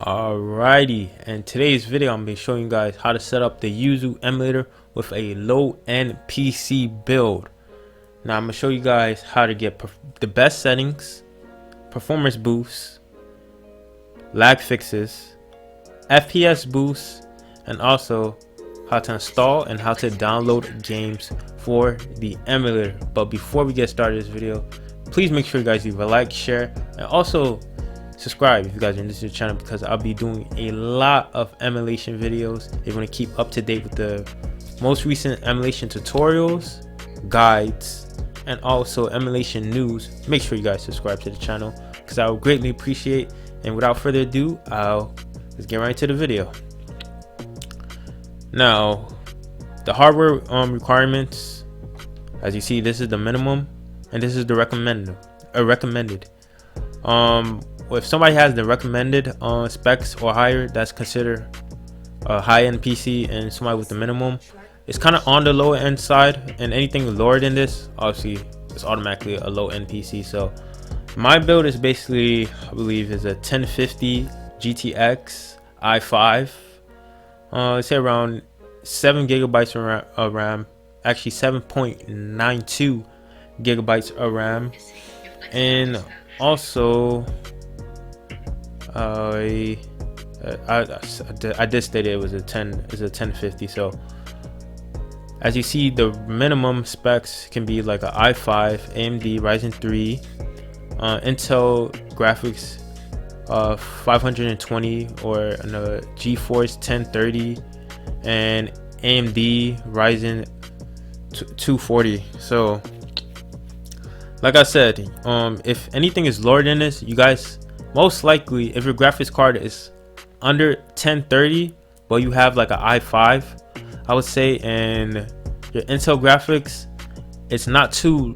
Alrighty, and today's video I'm going to be showing you guys how to set up the Yuzu emulator with a low-end PC build. Now I'm going to show you guys how to get the best settings, performance boosts, lag fixes, FPS boosts, and also how to install and how to download games for the emulator. But before we get started this video, please make sure you guys leave a like, share, and also subscribe if you guys are new to the channel, because I'll be doing a lot of emulation videos. If you want to keep up to date with the most recent emulation tutorials, guides, and also emulation news, make sure you guys subscribe to the channel, because I would greatly appreciate. And without further ado, let's get right into the video. Now, the hardware requirements, as you see, this is the minimum and this is the recommended. If somebody has the recommended specs or higher, that's considered a high-end PC, and somebody with the minimum, it's kind of on the low end side, and anything lower than this obviously is automatically a low-end PC. So my build is basically, I believe, is a 1050 GTX i5. It's around 7 gigabytes of RAM, actually 7.92 gigabytes of RAM, and also I did state it was a 1050. So as you see, the minimum specs can be like a i5, AMD Ryzen 3, Intel graphics 520, or a GeForce 1030, and AMD Ryzen 240. So like I said, if anything is lower than this, you guys, most likely, if your graphics card is under 1030 but you have like an i5, I would say, and your Intel graphics, it's not too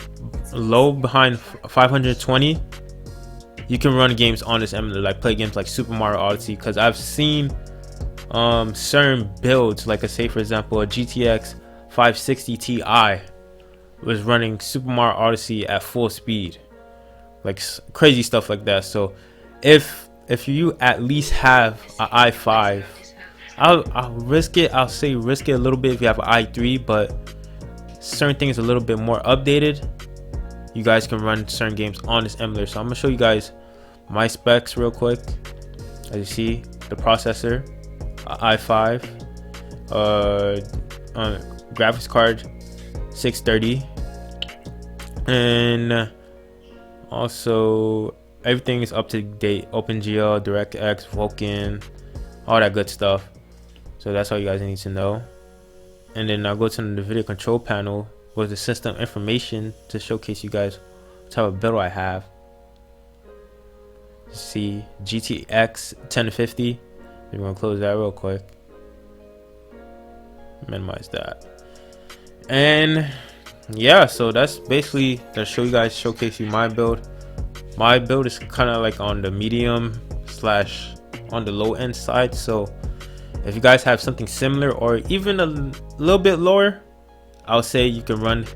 low behind 520, you can run games on this emulator, like play games like Super Mario Odyssey. Because I've seen certain builds, like say for example a GTX 560 Ti was running Super Mario Odyssey at full speed, like crazy stuff like that. So if you at least have an i5, I'll risk it. I'll say risk it a little bit if you have an i3, but certain things a little bit more updated, you guys can run certain games on this emulator. So I'm gonna show you guys my specs real quick. As you see, the processor, i5, graphics card 630, and also everything is up to date: OpenGL, DirectX, Vulkan, all that good stuff. So that's all you guys need to know. And then I'll go to the video control panel with the system information to showcase you guys what type of build I have. See, GTX 1050. We're gonna close that real quick, minimize that, and yeah, so that's basically to showcase you my build. My build is kind of like on the medium slash on the low end side. So if you guys have something similar or even a little bit lower, I'll say you can run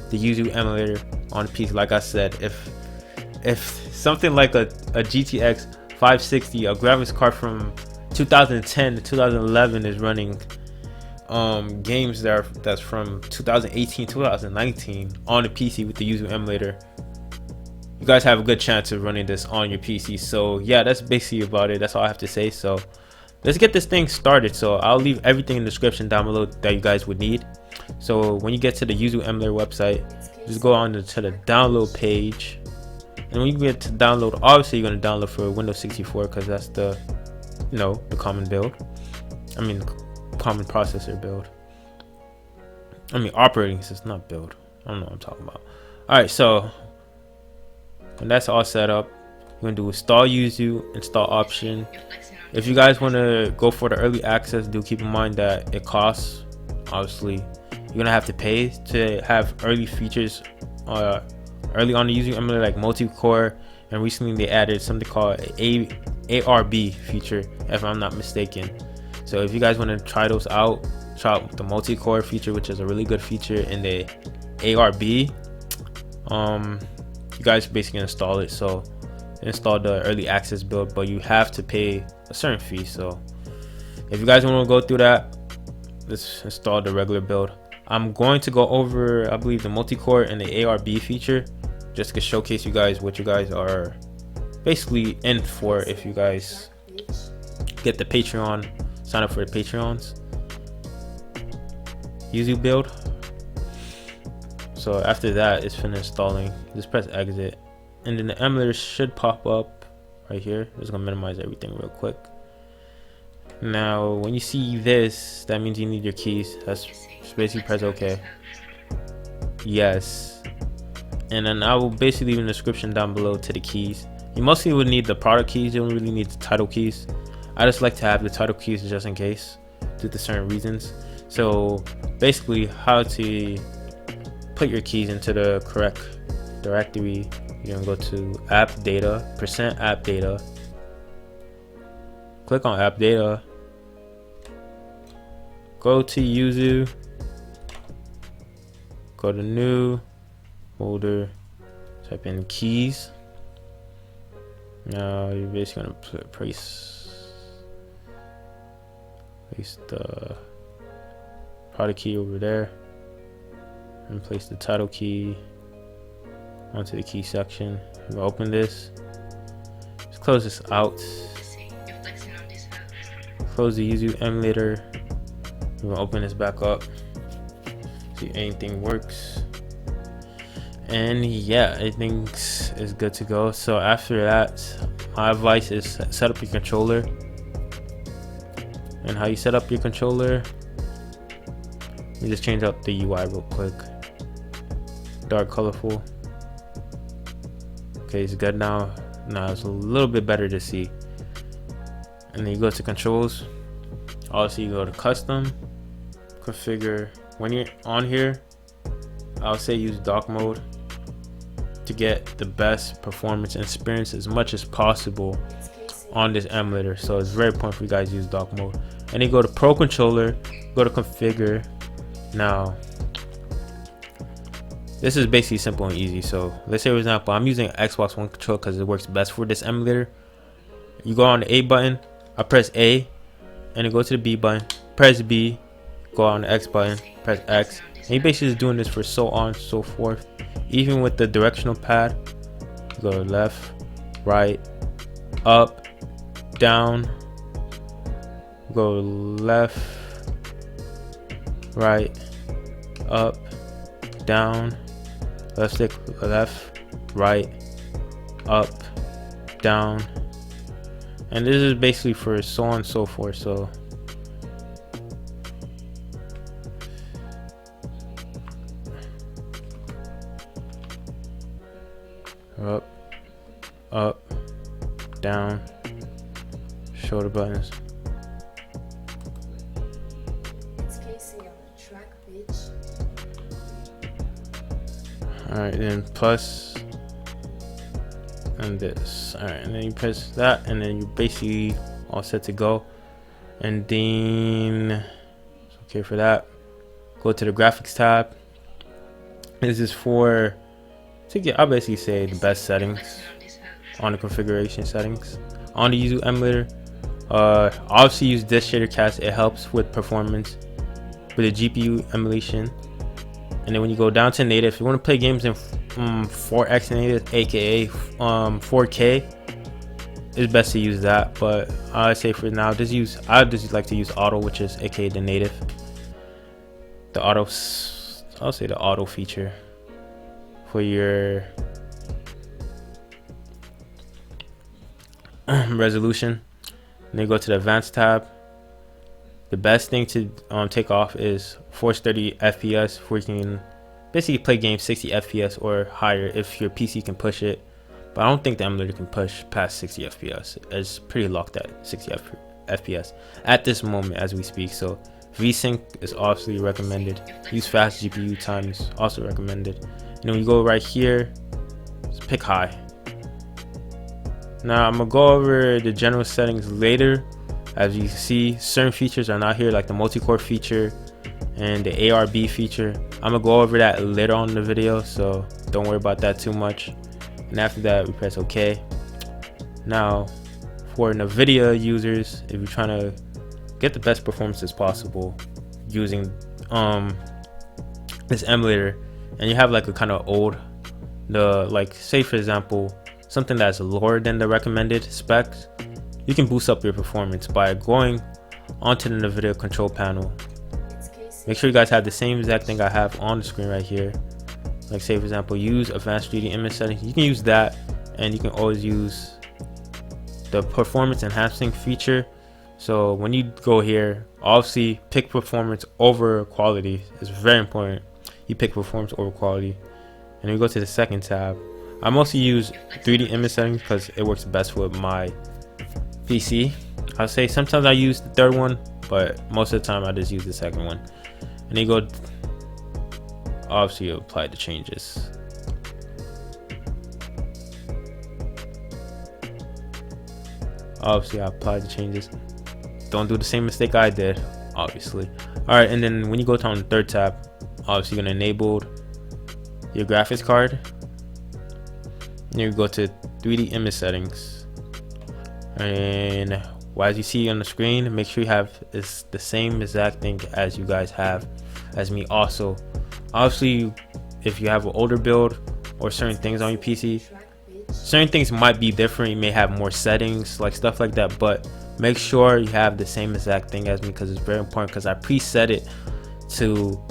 the Yuzu emulator on PC. Like I said, if something like a GTX 560, a graphics card from 2010 to 2011 is running games that's from 2018 2019 on the PC with the Yuzu emulator, you guys have a good chance of running this on your PC. So yeah, that's basically about it. That's all I have to say. So let's get this thing started. So I'll leave everything in the description down below that you guys would need. So when you get to the Yuzu emulator website, just go on to the download page, and when you get to download, obviously you're going to download for Windows 64, because that's the the common build. I mean, common processor build. I mean, operating system, not build. I don't know what I'm talking about. All right, so when that's all set up, you're gonna do install Yuzu, install option. If you guys want to go for the early access, do keep in mind that it costs. Obviously, you're gonna have to pay to have early features early on the Yuzu emulator, like Multicore, and recently they added something called ARB feature, if I'm not mistaken. So if you guys want to try those out, try out the Multicore feature, which is a really good feature, in the ARB. You guys basically install it. So to install the early access build, but you have to pay a certain fee. So if you guys want to go through that, let's install the regular build. I'm going to go over, I believe, the multi-core and the ARB feature, just to showcase you guys what you guys are basically in for if you guys get the Patreon, sign up for the Patreons. Yuzu build. So after that, it's finished installing. Just press exit, and then the emulator should pop up right here. Just gonna minimize everything real quick. Now when you see this, that means you need your keys. That's just basically press OK. Yes, and then I will basically leave in the description down below to the keys. You mostly would need the product keys. You don't really need the title keys. I just like to have the title keys just in case, due to certain reasons. So basically, how to put your keys into the correct directory, you're gonna go to app data, %app data, click on app data, go to Yuzu, go to new folder, type in keys. Now you're basically gonna place the product key over there, and place the title key onto the key section. I'm gonna open this, just close this out, close the Yuzu Emulator. I'm gonna open this back up, see if anything works, and yeah, everything is good to go. So after that, my advice is set up your controller. And how you set up your controller, you just change up the UI real quick. Dark colorful. Okay, it's good now. Now it's a little bit better to see. And then you go to controls. Also, you go to custom, configure. When you're on here, I'll say use dock mode to get the best performance and experience as much as possible on this emulator. So it's very important for you guys to use dock mode. And you go to pro controller, go to configure. Now this is basically simple and easy. So let's say, for example, I'm using Xbox One controller because it works best for this emulator. You go on the A button, I press A, and you go to the B button, press B, go on the X button, press X, and you basically just doing this for so on and so forth. Even with the directional pad, you go left, right, up, down, go left, right, up, down, left stick, left, right, up, down, and this is basically for so on and so forth. So up, down, shoulder buttons. Alright, then plus and this. Alright, and then you press that, and then you're basically all set to go. And then it's okay for that. Go to the graphics tab. This is for to get, I'll basically say, the best settings on the configuration settings on the Yuzu emulator. Obviously use disk shader cast, it helps with performance with the GPU emulation. And then when you go down to native, if you want to play games in 4x native, aka 4K, it's best to use that. But I say for now, I just like to use auto, which is aka the native. The auto, I'll say the auto feature for your resolution. And then go to the advanced tab. The best thing to take off is 430 FPS, where you can basically play games 60 FPS or higher if your PC can push it. But I don't think the emulator can push past 60 FPS. It's pretty locked at 60 FPS at this moment as we speak. So VSync is obviously recommended. Use fast GPU time is also recommended. And then you go right here, just pick high. Now I'm gonna go over the general settings later. As you see, certain features are not here, like the multi-core feature and the ARB feature. I'm gonna go over that later on in the video, so don't worry about that too much. And after that, we press OK. Now for Nvidia users, if you're trying to get the best performances possible using this emulator, and you have like a kind of old, like say for example something that's lower than the recommended specs, you can boost up your performance by going onto the Nvidia control panel. Make sure you guys have the same exact thing I have on the screen right here. Like say for example, use advanced 3D image settings. You can use that, and you can always use the performance enhancing feature. So when you go here, obviously pick performance over quality. It's very important. You pick performance over quality, and then we go to the second tab. I mostly use 3D image settings because it works best with my PC. I'll say sometimes I use the third one, but most of the time I just use the second one. And then you go, obviously you apply the changes. Obviously I applied the changes. Don't do the same mistake I did, obviously. All right, and then when you go down the third tab, obviously you're gonna enable your graphics card. And you go to 3D image settings, and as you see on the screen, make sure you have it's the same exact thing as you guys have as me. Also, obviously if you have an older build or certain things on your PC, certain things might be different. You may have more settings, like stuff like that, but make sure you have the same exact thing as me because it's very important, because I preset it to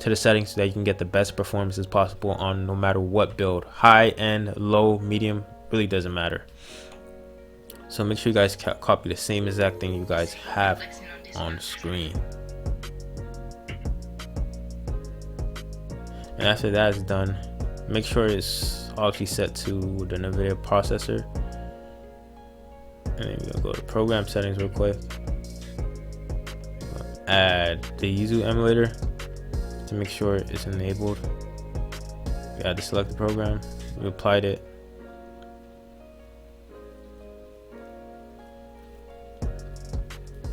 the settings so that you can get the best performances possible on no matter what build. High, end, low, medium, really doesn't matter. So make sure you guys copy the same exact thing you guys have on the screen. And after that is done, make sure it's obviously set to the Nvidia processor. And then you're gonna go to program settings real quick. Add the Yuzu Emulator to make sure it's enabled. You add to select the program. We applied it.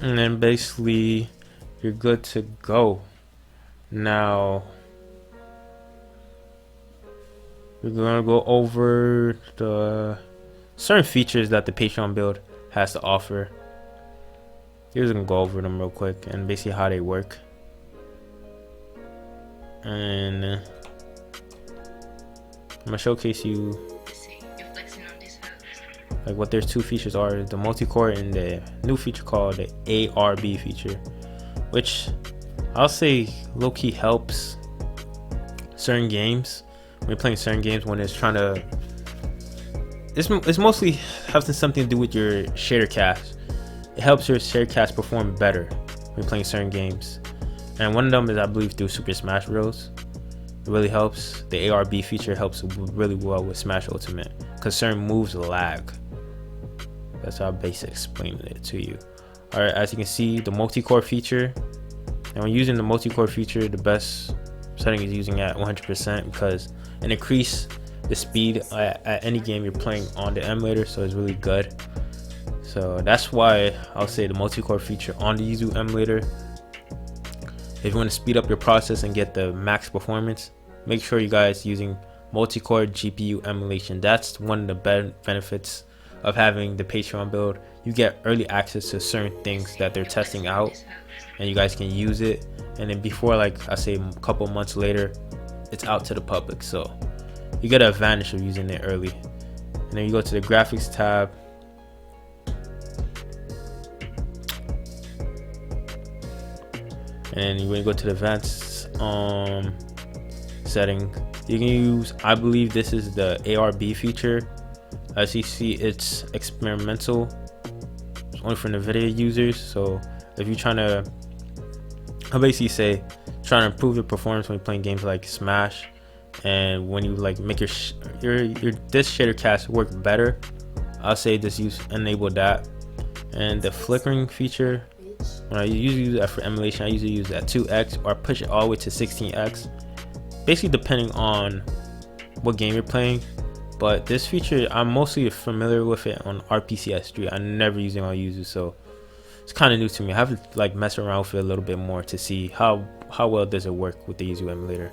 And then basically you're good to go. Now we're gonna go over the certain features that the Patreon build has to offer. We're just gonna go over them real quick and basically how they work. And I'm gonna showcase you like what their two features are: the multi-core and the new feature called the ARB feature, which I'll say low-key helps certain games when you're playing certain games, when it's trying to, it's mostly having something to do with your shader cast. It helps your shader cast perform better when you're playing certain games, and one of them is, I believe, through Super Smash Bros. It really helps. The ARB feature helps really well with Smash Ultimate because certain moves lag. That's how I basically explained it to you. Alright, as you can see, the multi-core feature, and when using the multi-core feature, the best setting is using at 100% because it increases the speed at any game you're playing on the emulator, so it's really good. So that's why I'll say the multi-core feature on the Yuzu emulator. If you want to speed up your process and get the max performance, make sure you guys using multi-core GPU emulation. That's one of the benefits of having the Patreon build. You get early access to certain things that they're testing out, and you guys can use it. And then before, like I say, a couple months later, it's out to the public. So you get an advantage of using it early. And then you go to the graphics tab. And when you go to the advanced setting, you can use, I believe this is the ARB feature. As you see, it's experimental. It's only for Nvidia users. So if you're trying to, I basically say, trying to improve your performance when you're playing games like Smash, and when you like make your this shader cast work better, I'll say just enable that. And the flickering feature, when I usually use that for emulation, I usually use that 2x or push it all the way to 16x, basically depending on what game you're playing. But this feature, I'm mostly familiar with it on RPCS3. I never use it on Yuzu, so it's kind of new to me. I have to like mess around with it a little bit more to see how well does it work with the Yuzu emulator.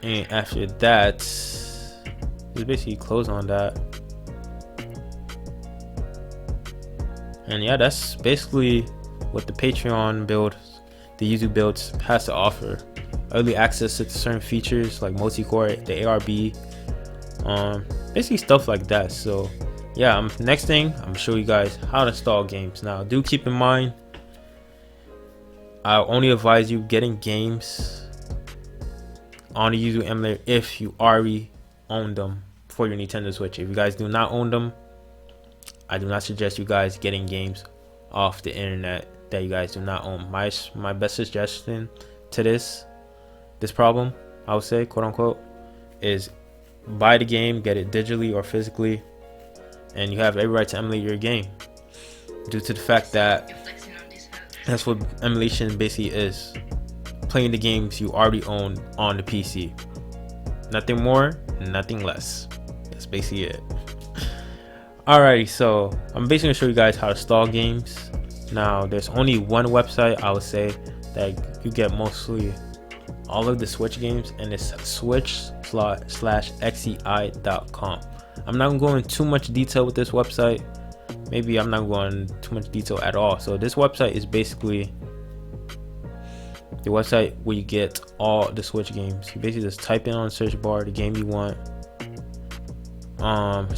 And after that, just basically close on that. And yeah, that's basically what the Patreon build, the Yuzu builds, has to offer. Early access to certain features like multicore, the ARB, basically stuff like that. So yeah, next thing I'm gonna show you guys how to install games. Now do keep in mind, I only advise you getting games on the Yuzu emulator if you already own them for your Nintendo Switch. If you guys do not own them, I do not suggest you guys getting games off the internet that you guys do not own. My best suggestion to this problem, I would say, quote unquote, is buy the game, get it digitally or physically, and you have every right to emulate your game, due to the fact that that's what emulation basically is: playing the games you already own on the PC. Nothing more, nothing less. That's basically it. Alrighty, so I'm basically gonna show you guys how to install games. Now there's only one website I would say that you get mostly all of the Switch games, and it's switch/xei.com. I'm not going into too much detail with this website. Maybe I'm not going too much detail at all. So this website is basically the website where you get all the Switch games. You basically just type in on the search bar the game you want.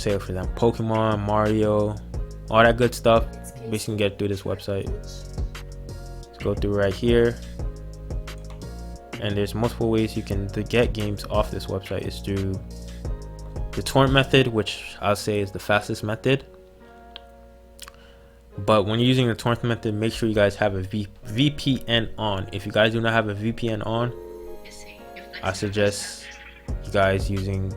Say for example Pokemon, Mario, all that good stuff. Basically get through this website. Let's go through right here. And there's multiple ways you can get games off this website. It's through the torrent method, which I'll say is the fastest method. But when you're using the torrent method, make sure you guys have a VPN on. If you guys do not have a VPN on, I suggest you guys using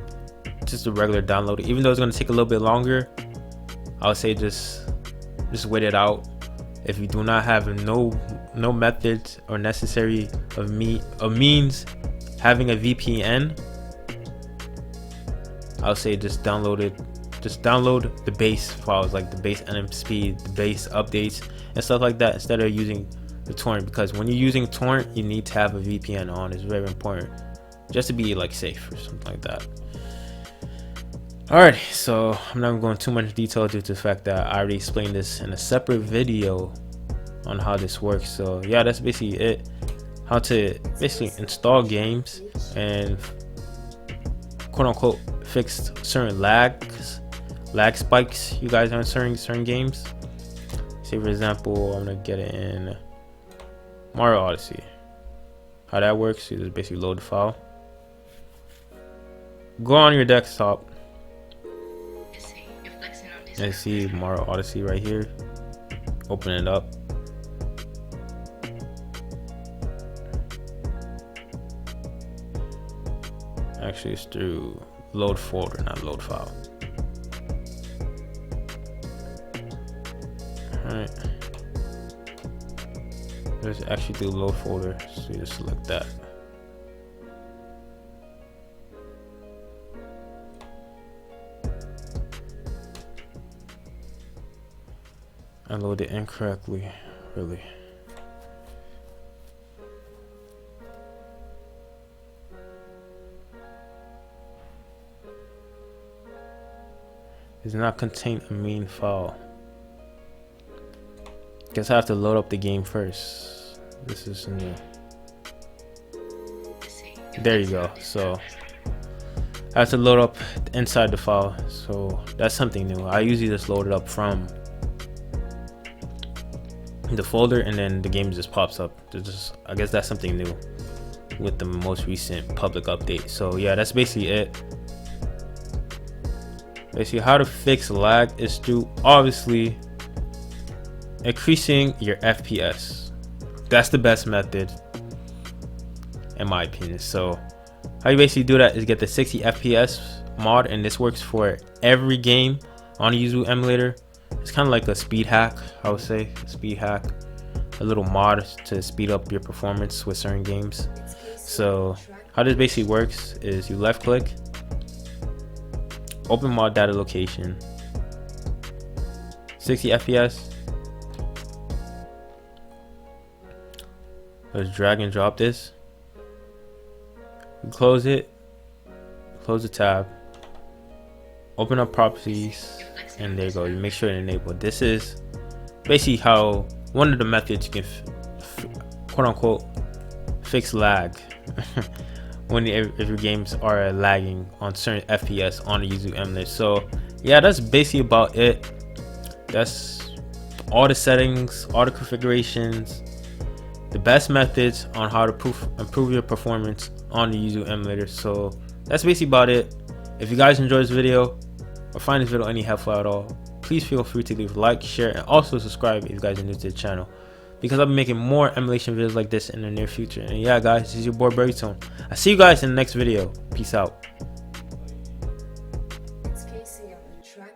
just a regular download. Even though it's going to take a little bit longer, I would say just wait it out. If you do not have no methods or necessary of means having a VPN, I'll say just download it. Just download the base files, like the base NMSP, the base updates and stuff like that, instead of using the torrent. Because when you're using torrent, you need to have a VPN on. It's very important, just to be like safe or something like that. Alright, so I'm not going too much detail due to the fact that I already explained this in a separate video on how this works. So yeah, that's basically it. How to basically install games and quote unquote fix certain lag spikes you guys are in certain games. Say for example, I'm gonna get it in Mario Odyssey. How that works, you just basically load the file, go on your desktop and see Mario Odyssey right here. Open it up. Actually, it's through load folder, not load file. Alright, let's actually do load folder. So you just select that. I loaded incorrectly, really. Does not contain a main file. Guess I have to load up the game first. This is new. There you go. So I have to load up inside the file. So that's something new. I usually just load it up from the folder and then the game just pops up. I guess that's something new with the most recent public update. So yeah, that's basically it. Basically how to fix lag is through obviously increasing your FPS. That's the best method in my opinion. So how you basically do that is get the 60 FPS mod, and this works for every game on the Yuzu emulator. It's kind of like a speed hack, I would say. A speed hack, a little mod to speed up your performance with certain games. So how this basically works is you left click, open mod data location, 60 FPS. Let's drag and drop this. You close it, close the tab, open up properties, and there you go. You make sure to enable. This is basically how one of the methods you can quote unquote fix lag when if your games are lagging on certain FPS on the Yuzu Emulator. So yeah, that's basically about it. That's all the settings, all the configurations, the best methods on how to improve your performance on the Yuzu Emulator. So that's basically about it. If you guys enjoyed this video or find this video any helpful at all, please feel free to leave a like, share, and also subscribe if you guys are new to the channel, because I'll be making more emulation videos like this in the near future. And yeah guys, this is your boy Berrytone. I'll see you guys in the next video. Peace out.